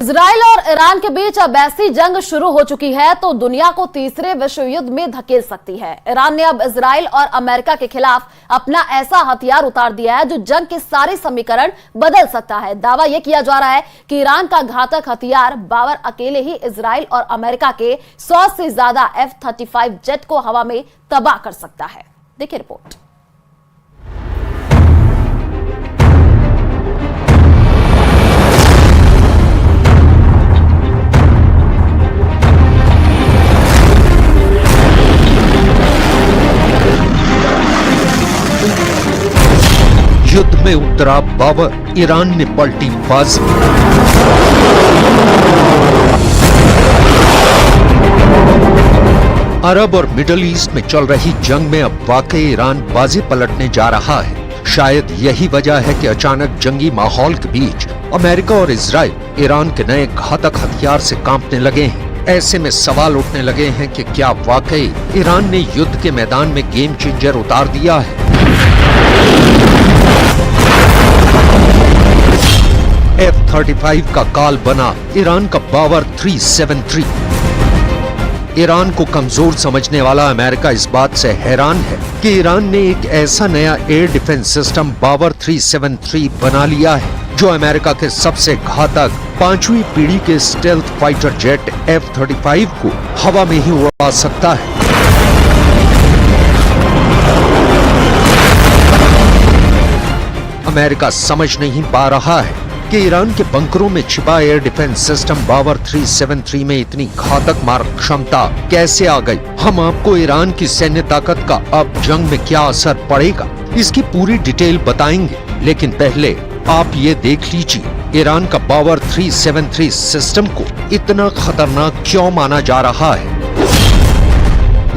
Israel और Iran के बीच अब ऐसी जंग शुरू हो चुकी है तो दुनिया को तीसरे विश्व युद्ध में धकेल सकती है। ईरान ने अब इजराइल और अमेरिका के खिलाफ अपना ऐसा हथियार उतार दिया है जो जंग के सारे समीकरण बदल सकता है। दावा यह किया जा रहा है कि ईरान का घातक हथियार बावर अकेले ही इजराइल और अमेरिका के 100 से ज्यादा F-35 जेट को हवा में तबाह कर सकता है। देखिए रिपोर्ट। युद्ध में उतरा बाबर, ईरान ने पलटी बाजी। अरब और मिडिल ईस्ट में चल रही जंग में अब वाकई ईरान बाजी पलटने जा रहा है। शायद यही वजह है कि अचानक जंगी माहौल के बीच अमेरिका और इजराइल ईरान के नए घातक हथियार से कांपने लगे हैं। ऐसे में सवाल उठने लगे हैं कि क्या वाकई ईरान ने युद्ध के मैदान में गेम चेंजर उतार दिया है। F-35 का काल बना ईरान का बावर 373। ईरान को कमजोर समझने वाला अमेरिका इस बात से हैरान है कि ईरान ने एक ऐसा नया एयर डिफेंस सिस्टम बावर 373 बना लिया है जो अमेरिका के सबसे घातक 5वीं पीढ़ी के स्टेल्थ फाइटर जेट F-35 को हवा में ही उड़ा सकता है। अमेरिका समझ नहीं पा रहा है कि ईरान के बंकरों में छिपा एयर डिफेंस सिस्टम बावर 373 में इतनी घातक मार क्षमता कैसे आ गई। हम आपको ईरान की सैन्य ताकत का अब जंग में क्या असर पड़ेगा इसकी पूरी डिटेल बताएंगे, लेकिन पहले आप ये देख लीजिए ईरान का बावर 373 सिस्टम को इतना खतरनाक क्यों माना जा रहा है।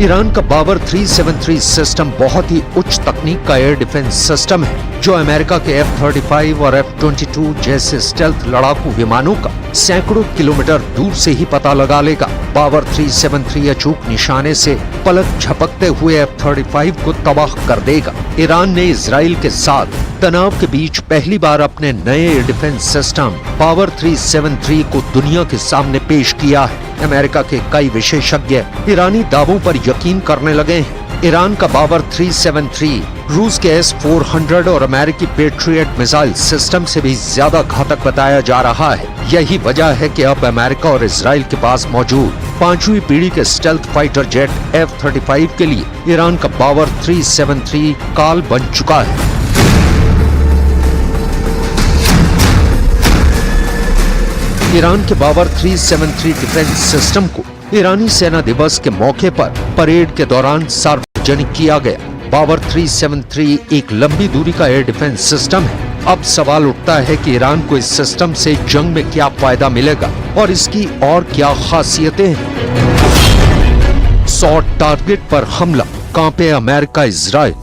ईरान का बावर 373 सिस्टम बहुत ही उच्च तकनीक का एयर डिफेंस सिस्टम है जो अमेरिका के F-35 और F-22 जैसे स्टेल्थ लड़ाकू विमानों का सैकड़ों किलोमीटर दूर से ही पता लगा लेगा। बावर 373 अचूक निशाने से पलक झपकते हुए F-35 को तबाह कर देगा। ईरान ने इजराइल के साथ तनाव के बीच पहली बार अपने नए एयर डिफेंस सिस्टम बावर 373 को दुनिया के सामने पेश किया है। अमेरिका के कई विशेषज्ञ ईरानी दावों पर यकीन करने लगे हैं। ईरान का बावर 373 रूस के S-400 और अमेरिकी पेट्रियट मिसाइल सिस्टम से भी ज्यादा घातक बताया जा रहा है। यही वजह है कि अब अमेरिका और इजराइल के पास मौजूद 5वीं पीढ़ी के स्टेल्थ फाइटर जेट F-35 के लिए ईरान का बावर 373 काल बन चुका है। ईरान के बावर 373 डिफेंस सिस्टम को ईरानी सेना दिवस के मौके पर परेड के दौरान सार्वजनिक किया गया। बावर 373 एक लंबी दूरी का एयर डिफेंस सिस्टम है। अब सवाल उठता है कि ईरान को इस सिस्टम से जंग में क्या फायदा मिलेगा और इसकी और क्या खासियतें हैं। 100 टारगेट पर हमला, कांपे अमेरिका इजराइल।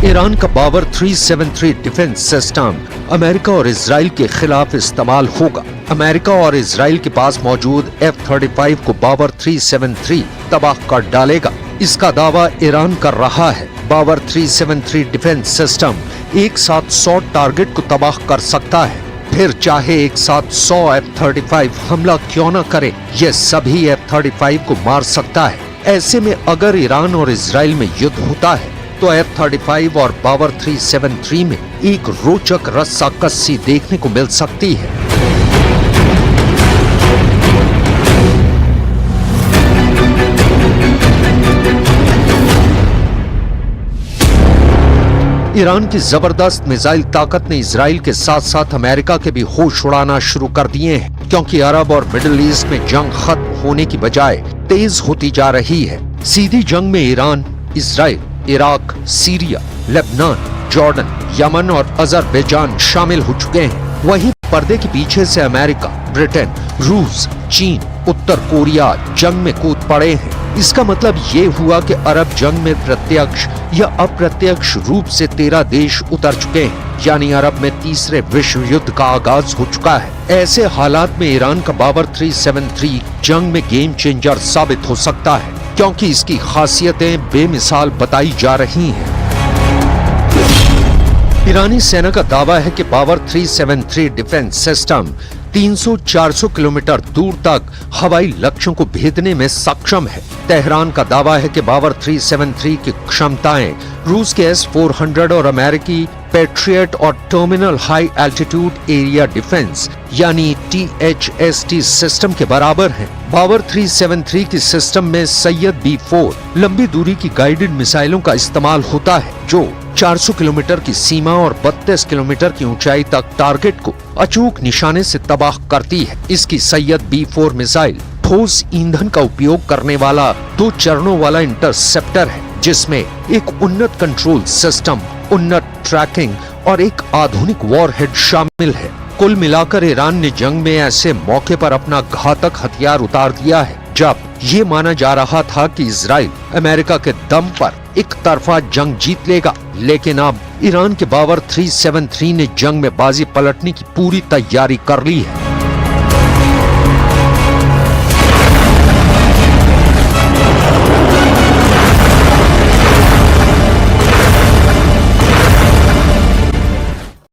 ईरान का बावर 373 डिफेंस सिस्टम अमेरिका और इजराइल के खिलाफ इस्तेमाल होगा। अमेरिका और इजराइल के पास मौजूद F-35 को बावर 373 तबाह कर डालेगा। इसका दावा ईरान कर रहा है। बावर 373 डिफेंस सिस्टम एक साथ 100 टारगेट को तबाह कर सकता है। फिर चाहे एक साथ 100 F-35 हमला क्यों न करे, यह सभी F-35 को मार सकता है। ऐसे में अगर ईरान और इजराइल में युद्ध होता है तो F-35 और बावर 373 में एक रोचक रस्साकसी देखने को मिल सकती है। ईरान की जबरदस्त मिसाइल ताकत ने इजराइल के साथ साथ अमेरिका के भी होश उड़ाना शुरू कर दिए हैं, क्योंकि अरब और मिडिल ईस्ट में जंग खत्म होने की बजाय तेज होती जा रही है। सीधी जंग में Iran, Israel, Iraq, Syria, Lebanon, Jordan, Yemen और अजरबैजान शामिल हो चुके हैं। वहीं पर्दे के पीछे से अमेरिका, ब्रिटेन, रूस, चीन, उत्तर कोरिया जंग में कूद पड़े हैं। इसका मतलब ये हुआ कि अरब जंग में प्रत्यक्ष या अप्रत्यक्ष रूप से 13 देश उतर चुके हैं, यानी अरब में तीसरे विश्व युद्ध का आगाज हो चुका है। ऐसे हालात में ईरान का बावर 373 जंग में गेम चेंजर साबित हो सकता है, क्योंकि इसकी खासियतें बेमिसाल बताई जा रही हैं। ईरानी सेना का दावा है कि पावर 373 डिफेंस सिस्टम 300-400 किलोमीटर दूर तक हवाई लक्ष्यों को भेदने में सक्षम है। तेहरान का दावा है कि पावर 373 की क्षमताएं रूस के S-400 और अमेरिकी पैट्रियट और terminal high altitude area defence यानी THST सिस्टम के बराबर हैं। पावर 373 की सिस्टम में सैयद B4 लंबी दूरी की गाइडेड मिसाइलों का इस्तेमाल होता है जो 400 किलोमीटर की सीमा और 32 किलोमीटर की ऊंचाई तक टारगेट को अचूक निशाने से तबाह करती है। इसकी सैयद B4 मिसाइल ठोस ईंधन का उपयोग करने वाला 2 चरणों वाला इंटरसेप्टर है, जिसमें एक उन्नत कंट्रोल सिस्टम, उन्नत ट्रैकिंग और एक आधुनिक वॉरहेड शामिल है। कुल मिलाकर ईरान ने जंग में ऐसे मौके पर अपना घातक हथियार उतार दिया है जब ये माना जा रहा था कि इजराइल अमेरिका के दम पर एक तरफा जंग जीत लेगा, लेकिन अब ईरान के पावर 373 ने जंग में बाजी पलटने की पूरी तैयारी कर ली है।